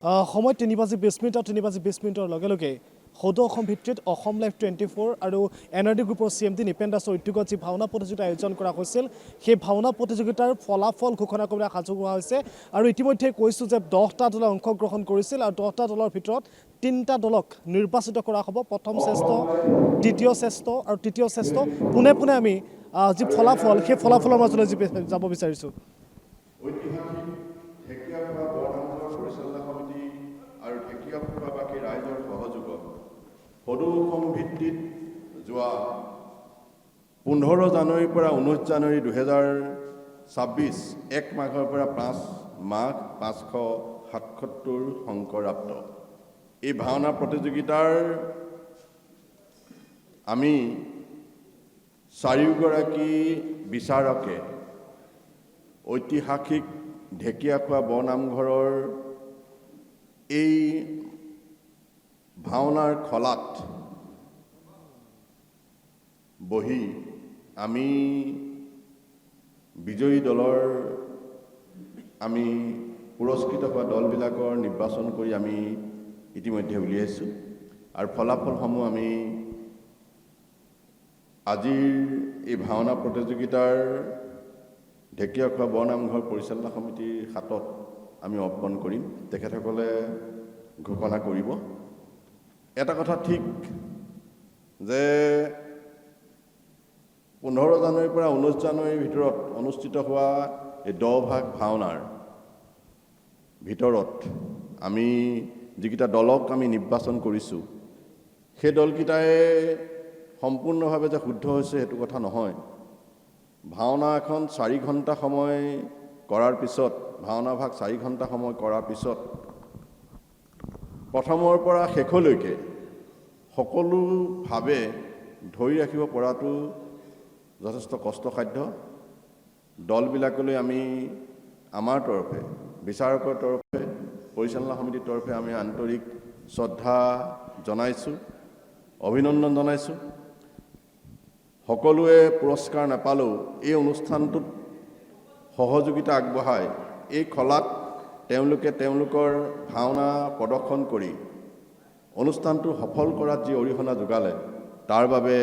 সময় 3:20 আৰু 3:20 লগে লগে সদৌ অসম ভিত্তিত অসম লাইভ 24 আৰু এনআৰডি গ্ৰুপৰ CMD নিপেন দাসৰ উদ্যোগত যি ভাওনা প্ৰতিযোগিতা আয়োজন কৰা হৈছিল সেই ভাওনা প্ৰতিযোগিতাৰ ফলাফল ঘোষণা কৰিবলৈ সাজু হোৱা হৈছে আৰু ইতিমধ্যে কৈছোঁ যে 10টা দলে অংশগ্ৰহণ কৰিছিল আৰু 10টা দলৰ ভিতৰত 3টা দলক নিৰ্বাচিত কৰা হ'ব প্ৰথম শ্ৰেষ্ঠ দ্বিতীয় শ্ৰেষ্ঠ আৰু তৃতীয় শ্ৰেষ্ঠ পুনে পুনে আমি যি ফলাফল সেই ফলাফলৰ মাজলৈ যাব বিচাৰিছোঁ সদৌ অসম ভিত্তিত যোৱা 15 জানুৱাৰীৰ পৰা 19 জানুৱাৰী 2026 এক মাঘৰ পৰা 5 মাঘ 577 সংকৰাব্দ এই ভাওনা প্ৰতিযোগিতাৰ আমি চাৰিগৰাকী বিচাৰকে ঐতিহাসিক ঢেকীয়াখোৱা বৰনামঘৰৰ এই ভাওনাৰ খলাত বহি আমি বিজয়ী দলৰ আমি পুৰস্কৃত হোৱা দলবিলাকৰ নিৰ্বাচন কৰি আমি ইতিমধ্যে উলিয়াইছোঁ আৰু ফলাফলসমূহ আমি আজিৰ এই ভাওনা প্ৰতিযোগিতাৰ ঢেকীয়াখোৱা বৰনামঘৰ পৰিচালনা সমিতিৰ হাতত আমি অৰ্পণ কৰিম তেখেতসকলে ঘোষণা কৰিব এটা কথা ঠিক যে 15 জানুৱাৰীৰ পৰা 19 জানুৱাৰীৰ ভিতৰত অনুষ্ঠিত হোৱা এই 10 ভাগ ভাওনাৰ ভিতৰত আমি যিকেইটা দলক আমি নিৰ্বাচন কৰিছোঁ সেই দলকেইটাই সম্পূৰ্ণভাৱে যে শুদ্ধ হৈছে সেইটো কথা নহয় ভাওনা এখন 4 ঘণ্টা সময় কৰাৰ পিছত ভাওনা ভাগ 4 ঘণ্টা সময় কৰাৰ পিছত প্ৰথমৰ পৰা শেষলৈকে সকলোভাৱে ধৰি ৰাখিব পৰাটো যথেষ্ট কষ্টসাধ্য দলবিলাকলৈ আমি আমাৰ তৰফে বিচাৰকৰ তৰফে পৰিচালনা সমিতিৰ তৰফে আমি আন্তৰিক শ্ৰদ্ধা জনাইছোঁ অভিনন্দন জনাইছোঁ সকলোৱে পুৰস্কাৰ নাপালেও এই অনুষ্ঠানটোত সহযোগিতা আগবঢ়াই এই খলাত তেওঁলোকে তেওঁলোকৰ ভাওনা প্ৰদৰ্শন কৰি অনুষ্ঠানটো সফল কৰাত যি অৰিহণা যোগালে তাৰ বাবে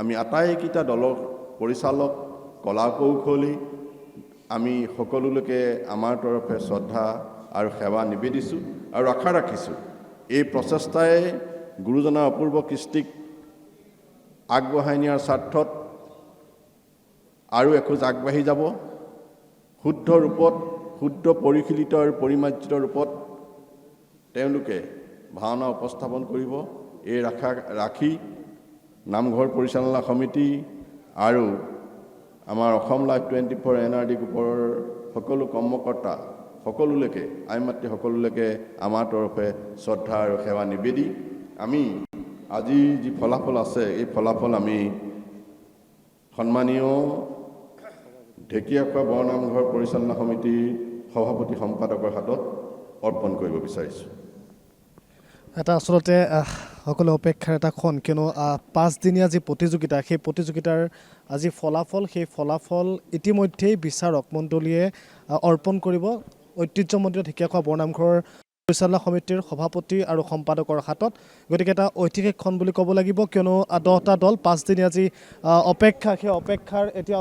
আমি আটাইকেইটা দলৰ পৰিচালক কলা কৌশলী আমি সকলোলৈকে আমাৰ তৰফে শ্ৰদ্ধা আৰু সেৱা নিবেদিছোঁ আৰু আশা ৰাখিছোঁ এই প্ৰচেষ্টাই গুৰুজনাৰ অপূৰ্ব কৃষ্টিক আগবঢ়াই নিয়াৰ স্বাৰ্থত আৰু এখোজ আগবাঢ়ি যাব শুদ্ধ ৰূপত শুদ্ধ পৰিশীলিত আৰু পৰিমাৰ্জিত ৰূপত তেওঁলোকে ভাওনা উপস্থাপন কৰিব এই ৰাখি নামঘৰ পৰিচালনা সমিতি আৰু আমাৰ অসম লাইভ 24 এনআৰডি গ্ৰুপৰ সকলো কৰ্মকৰ্তা সকলোলৈকে আইমাতৃ সকলোলৈকে আমাৰ তৰফে শ্ৰদ্ধা আৰু সেৱা নিবেদি আমি আজি যি ফলাফল আছে এই ফলাফল আমি সন্মানীয় ঢেকীয়াখোৱা বৰনামঘৰ পৰিচালনা সমিতিৰ সভাপতি সম্পাদকৰ হাতত অৰ্পণ কৰিব বিচাৰিছোঁ এটা আসলতে সকলো অপেক্ষাৰ এটা ক্ষণ কিয়নো 5 দিনীয়া যি প্ৰতিযোগিতা সেই প্ৰতিযোগিতাৰ আজি ফলাফল সেই ফলাফল ইতিমধ্যেই বিচাৰক মণ্ডলীয়ে অৰ্পণ কৰিব ঐতিহ্যমণ্ডিত ঢেকীয়াখোৱা বৰনামঘৰৰ পৰিচালনা সমিতিৰ সভাপতি আৰু সম্পাদকৰ হাতত গতিকে এটা ঐতিহাসিক ক্ষণ বুলি ক'ব লাগিব কিয়নো 10টা দল 5 দিনীয়া যি অপেক্ষা সেই অপেক্ষাৰ এতিয়া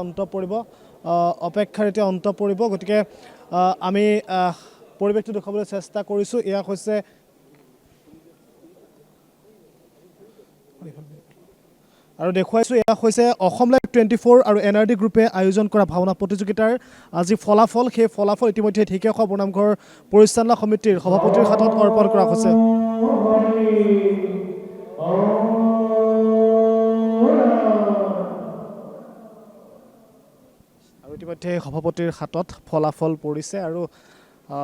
অন্ত পৰিব গতিকে আমি পৰিৱেশটো দেখুৱাবলৈ চেষ্টা কৰিছোঁ এয়া হৈছে আৰু দেখুৱাইছোঁ এয়া হৈছে অসম লাইভ 24 আৰু এনআৰডি গ্ৰুপে আয়োজন কৰা ভাওনা প্ৰতিযোগিতাৰ আজি ফলাফল সেই ফলাফল ইতিমধ্যে ঢেকীয়াখোৱা বৰনামঘৰ পৰিচালনা সমিতিৰ সভাপতিৰ হাতত অৰ্পণ কৰা হৈছে আৰু ইতিমধ্যে সভাপতিৰ হাতত ফলাফল পৰিছে আৰু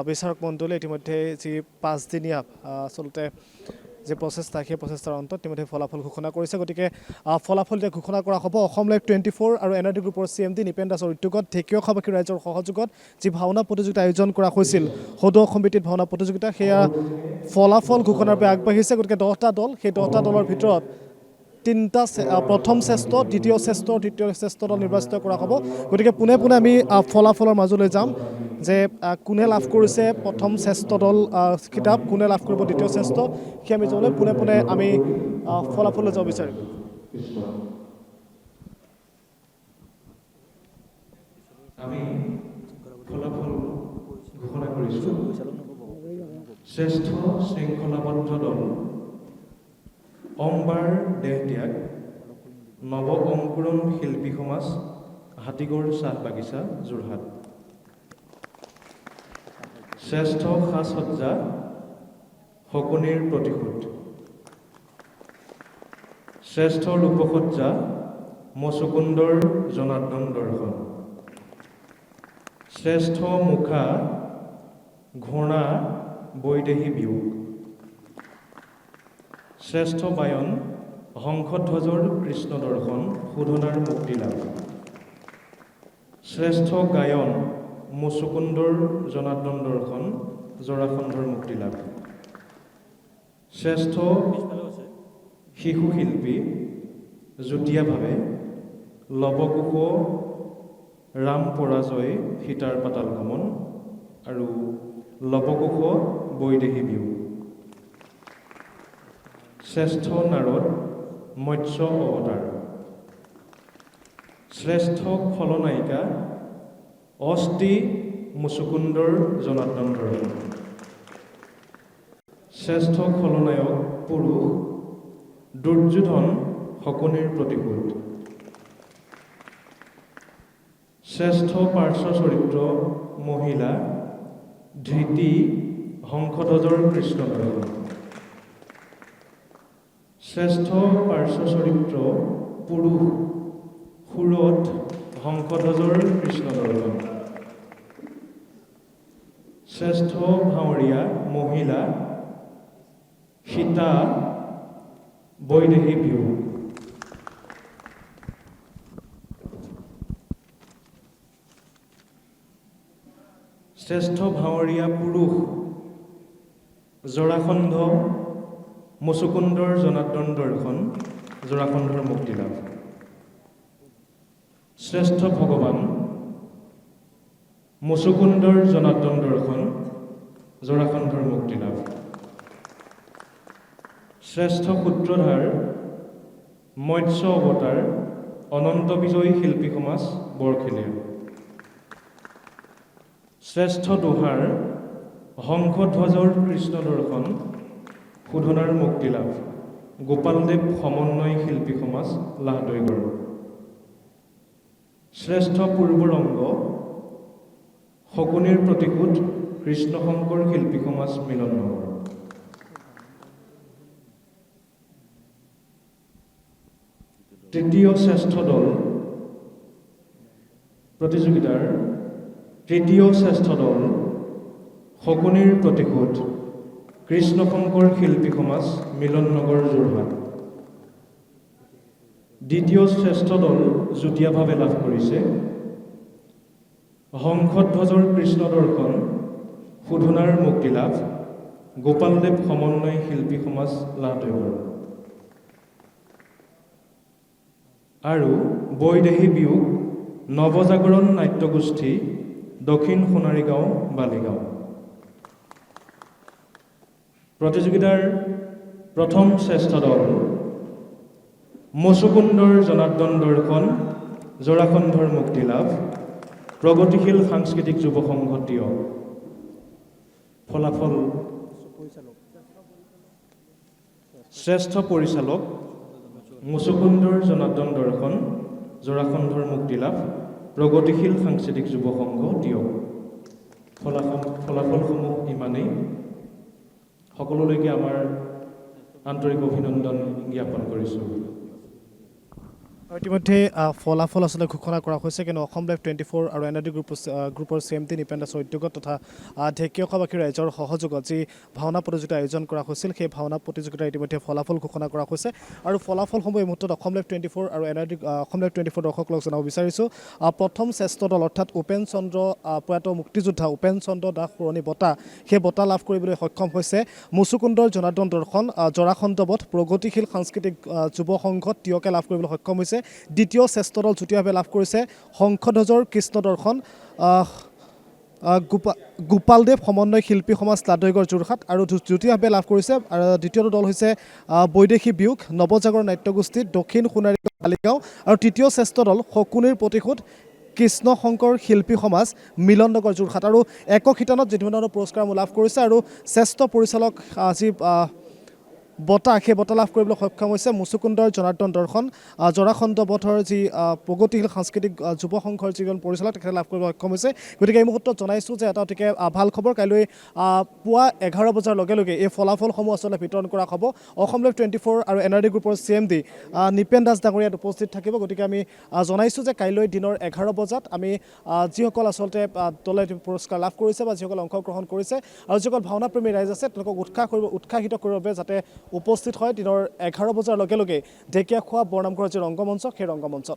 বিচাৰক মণ্ডলীয়ে ইতিমধ্যে যি 5 দিনীয়া আচলতে যে প্ৰচেষ্টা সেই প্ৰচেষ্টাৰ অন্তত ইতিমধ্যে ফলাফল ঘোষণা কৰিছে গতিকে ফলাফল এতিয়া ঘোষণা কৰা হ'ব অসম লাইভ 24 আৰু এনআৰডি গ্ৰুপৰ CMD নিপেন দাসৰ উদ্যোগত ঢেকীয়াখোৱাবাসী ৰাইজৰ সহযোগত যি ভাওনা প্ৰতিযোগিতা আয়োজন কৰা হৈছিল সদৌ অসম ভিত্তিত ভাওনা প্ৰতিযোগিতা সেয়া ফলাফল ঘোষণাৰ বাবে আগবাঢ়িছে গতিকে 10টা দল সেই 10টা দলৰ ভিতৰত তিনিটা প্ৰথম শ্ৰেষ্ঠ, দ্বিতীয় শ্ৰেষ্ঠ, তৃতীয় শ্ৰেষ্ঠ দল নিৰ্বাচিত কৰা হ'ব। গতিকে পোনে পোনে আমি ফলাফলৰ মাজলৈ যাম যে কোনে লাভ কৰিছে প্ৰথম শ্ৰেষ্ঠ দল খিতাপ, কোনে লাভ কৰিব দ্বিতীয় শ্ৰেষ্ঠ, সেই আমি যাবলৈ পোনে পোনে আমি ফলাফললৈ যাব বিচাৰিম। আমি ফলাফল ঘোষণা কৰিছোঁ। শ্ৰেষ্ঠ শৃংখলাবদ্ধ দল অম্বাৰ দেহত্যাগ নৱ অংকুৰণ শিল্পী সমাজ হাতীগড় চাহ বাগিচা যোৰহাট। শ্ৰেষ্ঠ সাজ সজ্জা শকুনিৰ প্ৰতিশোধ। শ্ৰেষ্ঠ ৰূপসজ্জা মচুকুন্দৰ জনাৰ্দন দৰ্শন। শ্ৰেষ্ঠ মুখা ঘোঁৰা বৈদেহী বিয়োগ। শ্ৰেষ্ঠ বায়ন শংখধ্বজৰ কৃষ্ণ দৰ্শন শোধনাৰ মুক্তি লাভ। শ্ৰেষ্ঠ গায়ন মুচুকুন্দৰ জনাৰ্দন দৰ্শন জৰাখণ্ডৰ মুক্তি লাভ। শ্ৰেষ্ঠ শিশু শিল্পী যুটীয়াভাৱে লৱকুশ ৰাম পৰাজয় সীতাৰ পাতাল গমন আৰু লৱকুশ বৈদেহী বিয়োগ। শ্ৰেষ্ঠ নাৰদ মৎস্য অৱতাৰ। শ্ৰেষ্ঠ খলনায়িকা অষ্টি মুচুকুন্দৰ জনাৰ্দন দৰ্শন। শ্ৰেষ্ঠ খলনায়ক পুৰুষ দুৰ্যোধন শকুনিৰ প্ৰতিশোধ। শ্ৰেষ্ঠ পাৰ্শ্ব চৰিত্ৰ মহিলা ধৃতি শংখধ্বজৰ কৃষ্ণ দৰ্শন। শ্ৰেষ্ঠ পাৰ্শ্ব চৰিত্ৰ পুৰুষ সুৰথ শংখধ্বজৰ কৃষ্ণ দৰ্শন। শ্ৰেষ্ঠ ভাৱৰীয়া মহিলা সীতা বৈদেহী বিয়োগ। শ্ৰেষ্ঠ ভাৱৰীয়া পুৰুষ জৰাখণ্ড মুচুকুন্দৰ জনাৰ্দন দৰ্শন জৰাখণ্ডৰ মুক্তি লাভ। শ্ৰেষ্ঠ ভগৱান মুচুকুন্দৰ জনাৰ্দন দৰ্শন জৰাখণ্ডৰ মুক্তি লাভ। শ্ৰেষ্ঠ সূত্ৰধাৰ মৎস্য অৱতাৰ অনন্ত বিজয়ী শিল্পী সমাজ বৰখেলীয়া। শ্ৰেষ্ঠ দোহাৰ শংখধ্বজৰ কৃষ্ণ দৰ্শন শোধনাৰ মুক্তি লাভ গোপালদেৱ সমন্বয় শিল্পী সমাজ লাহদৈগড়। শ্ৰেষ্ঠ পূৰ্বৰংগ শকুনিৰ প্ৰতিশোধ কৃষ্ণ শংকৰ শিল্পী সমাজ মিলননগৰ। তৃতীয় শ্ৰেষ্ঠ দল প্ৰতিযোগিতাৰ তৃতীয় শ্ৰেষ্ঠ দল শকুনিৰ প্ৰতিশোধ কৃষ্ণ শংকৰ শিল্পী সমাজ মিলননগৰ যোৰহাট। দ্বিতীয় শ্ৰেষ্ঠ দল যুটীয়াভাৱে লাভ কৰিছে শংখধ্বজৰ কৃষ্ণ দৰ্শন শোধনাৰ মুক্তি লাভ গোপালদেৱ সমন্বয় শিল্পী সমাজ লাহদৈগড়। আৰু বৈদেহী বিয়োগ নৱজাগৰণ নাট্যগোষ্ঠী দক্ষিণ সোণাৰীগাঁও বালিগাঁও। প্ৰতিযোগিতাৰ প্ৰথম শ্ৰেষ্ঠ দল মচুকুন্দৰ জনাৰ্দন দৰ্শন জৰাখণ্ডৰ মুক্তি লাভ প্ৰগতিশীল সাংস্কৃতিক যুৱ সংঘ টিয়। ফলাফল শ্ৰেষ্ঠ পৰিচালক মুচুকুন্দৰ জনাৰ্দন দৰ্শন জৰাখণ্ডৰ মুক্তি লাভ প্ৰগতিশীল সাংস্কৃতিক যুৱ সংঘ টিয়। ফলাফলসমূহ ইমানেই। সকলোলৈকে আমাৰ আন্তৰিক অভিনন্দন জ্ঞাপন কৰিছোঁ। ইতিমধ্যে ফলাফল আসলে ঘোষণা কৰা হৈছে কিন্তু অসম লাইভ 24 আৰু এনআৰডি গ্ৰুপৰ CMD নিপেন দাসৰ উদ্যোগত তথা ঢেকীয়াখোৱাবাসী ৰাইজৰ সহযোগত যি ভাওনা প্ৰতিযোগিতা আয়োজন কৰা হৈছিল সেই ভাওনা প্ৰতিযোগিতাৰ ইতিমধ্যে ফলাফল ঘোষণা কৰা হৈছে আৰু ফলাফলসমূহ এই মুহূৰ্তত অসম লাইভ 24 আৰু এনআৰডি অসম লাইভ 24 দৰ্শকক জনাব বিচাৰিছোঁ প্ৰথম শ্ৰেষ্ঠ দল অৰ্থাৎ উপেন চন্দ্ৰ প্ৰয়াত মুক্তিযোদ্ধা উপেন চন্দ্ৰ দাস পুৰণি বঁটা সেই বঁটা লাভ কৰিবলৈ সক্ষম হৈছে মুচুকুন্দৰ জনাৰ্দন দৰ্শন জৰাখণ্ডবধ প্ৰগতিশীল সাংস্কৃতিক যুৱ সংঘত তিয়কে লাভ কৰিবলৈ সক্ষম হৈছে দ্বিতীয় শ্ৰেষ্ঠ দল যুটীয়াভাৱে লাভ কৰিছে শংখধ্বজৰ কৃষ্ণ দৰ্শন গোপালদেৱ সমন্বয় শিল্পী সমাজ লাডৈগড় যোৰহাট আৰু যুটীয়াভাৱে লাভ কৰিছে আৰু দ্বিতীয়টো দল হৈছে বৈদেশী বিয়োগ নৱজাগৰ নাট্যগোষ্ঠী দক্ষিণ সোণাৰী মালিগাঁও আৰু তৃতীয় শ্ৰেষ্ঠ দল শকুনিৰ প্ৰতিশোধ কৃষ্ণ শংকৰ শিল্পী সমাজ মিলন নগৰ যোৰহাট আৰু একক শিতানত বিভিন্ন ধৰণৰ পুৰস্কাৰসমূহ লাভ কৰিছে আৰু শ্ৰেষ্ঠ পৰিচালক যি বঁটা সেই বঁটা লাভ কৰিবলৈ সক্ষম হৈছে মুচুকুন্দৰ জনাৰ্দন দৰ্শন জৰাখণ্ডবধৰ যি প্ৰগতিশীল সাংস্কৃতিক যুৱ সংঘৰ যিজন পৰিচালক তেখেতে লাভ কৰিবলৈ সক্ষম হৈছে গতিকে এই মুহূৰ্তত জনাইছোঁ যে এটা অতিকে ভাল খবৰ কাইলৈ পুৱা 11 বজাৰ লগে লগে এই ফলাফলসমূহ আচলতে বিতৰণ কৰা হ'ব অসম লাইভ 24 আৰু এনআৰডি গ্ৰুপৰ CMD নিপেন দাস ডাঙৰীয়াত উপস্থিত থাকিব গতিকে আমি জনাইছোঁ যে কাইলৈ দিনৰ 11 বজাত আমি যিসকল আচলতে দলে পুৰস্কাৰ লাভ কৰিছে বা যিসকল অংশগ্ৰহণ কৰিছে আৰু যিসকল ভাওনাপ্ৰেমী ৰাইজ আছে তেওঁলোকক উৎসাহিত কৰিবৰ বাবে যাতে উপস্থিত হয় দিনৰ 11 বজাৰ লগে লগে ঢেকীয়াখোৱা বৰনামঘৰৰ যি ৰংগমঞ্চ সেই ৰংগমঞ্চত